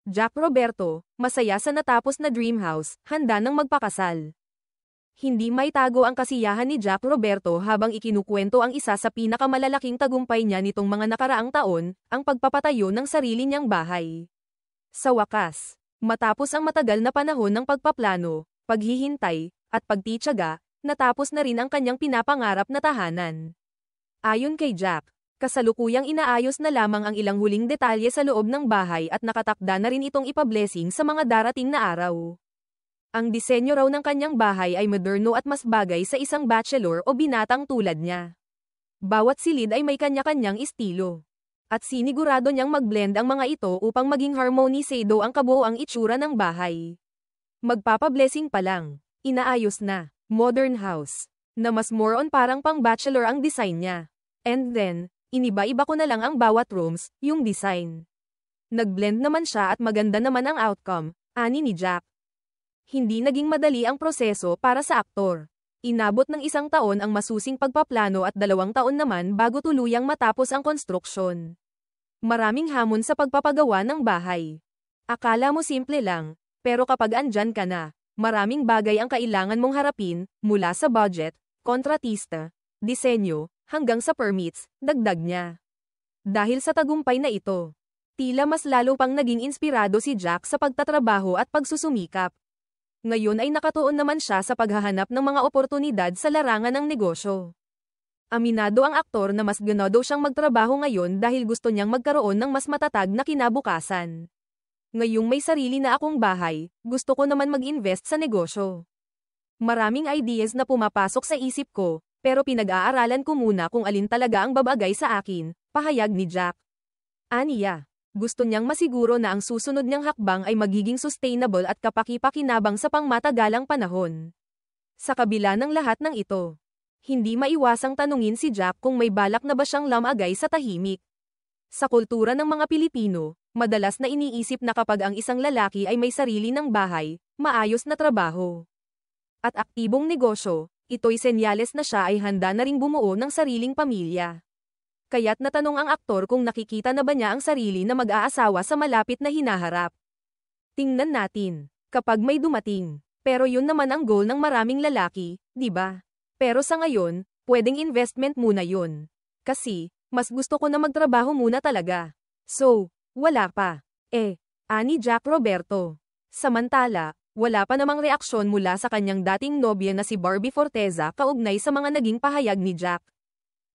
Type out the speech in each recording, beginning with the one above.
Jack Roberto, masaya sa natapos na dream house, handa nang magpakasal. Hindi maitago ang kasiyahan ni Jack Roberto habang ikinukwento ang isa sa pinakamalalaking tagumpay niya nitong mga nakaraang taon, ang pagpapatayo ng sarili niyang bahay. Sa wakas, matapos ang matagal na panahon ng pagpaplano, paghihintay, at pagtitiyaga, natapos na rin ang kanyang pinapangarap na tahanan. Ayon kay Jack, kasalukuyang inaayos na lamang ang ilang huling detalye sa loob ng bahay at nakatakda na rin itong ipablessing sa mga darating na araw. Ang disenyo raw ng kanyang bahay ay moderno at mas bagay sa isang bachelor o binatang tulad niya. Bawat silid ay may kanya-kanyang estilo. At sinigurado niyang mag-blend ang mga ito upang maging harmonisado ang kabuoang itsura ng bahay. Magpapablessing pa lang, inaayos na, modern house, na mas more on parang pang-bachelor ang design niya. And then, iniba-iba ko na lang ang bawat rooms, yung design. Nag-blend naman siya at maganda naman ang outcome, ani ni Jack. Hindi naging madali ang proseso para sa aktor. Inabot ng 1 taon ang masusing pagpaplano at 2 taon naman bago tuluyang matapos ang konstruksyon. Maraming hamon sa pagpapagawa ng bahay. Akala mo simple lang, pero kapag andyan ka na, maraming bagay ang kailangan mong harapin, mula sa budget, kontratista, disenyo, hanggang sa permits, dagdag niya. Dahil sa tagumpay na ito, tila mas lalo pang naging inspirado si Jack sa pagtatrabaho at pagsusumikap. Ngayon ay nakatuon naman siya sa paghahanap ng mga oportunidad sa larangan ng negosyo. Aminado ang aktor na mas ganado siyang magtrabaho ngayon dahil gusto niyang magkaroon ng mas matatag na kinabukasan. Ngayong may sarili na akong bahay, gusto ko naman mag-invest sa negosyo. Maraming ideas na pumapasok sa isip ko, pero pinag-aaralan ko muna kung alin talaga ang babagay sa akin, pahayag ni Jack. Aniya. Gusto niyang masiguro na ang susunod niyang hakbang ay magiging sustainable at kapaki-pakinabang sa pangmatagalang panahon. Sa kabila ng lahat ng ito, hindi maiwasang tanungin si Jack kung may balak na ba siyang lamagay sa tahimik. Sa kultura ng mga Pilipino, madalas na iniisip na kapag ang isang lalaki ay may sarili ng bahay, maayos na trabaho, at aktibong negosyo, ito'y senyales na siya ay handa na ring bumuo ng sariling pamilya. Kaya't natanong ang aktor kung nakikita na ba niya ang sarili na mag-aasawa sa malapit na hinaharap. Tingnan natin, kapag may dumating. Pero yun naman ang goal ng maraming lalaki, di ba? Pero sa ngayon, pwedeng investment muna yun. Kasi, mas gusto ko na magtrabaho muna talaga. So, wala pa. Ani Jack Roberto. Samantala, wala pa namang reaksyon mula sa kanyang dating nobya na si Barbie Forteza kaugnay sa mga naging pahayag ni Jack.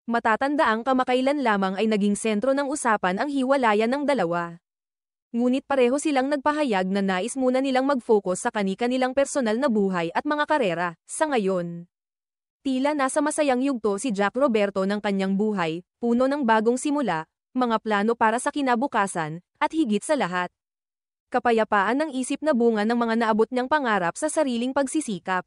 Matatandaang kamakailan lamang ay naging sentro ng usapan ang hiwalayan ng dalawa. Ngunit pareho silang nagpahayag na nais muna nilang mag-focus sa kani-kanilang personal na buhay at mga karera, sa ngayon. Tila nasa masayang yugto si Jack Roberto ng kanyang buhay, puno ng bagong simula, mga plano para sa kinabukasan, at higit sa lahat, kapayapaan ng isip na bunga ng mga naabot niyang pangarap sa sariling pagsisikap.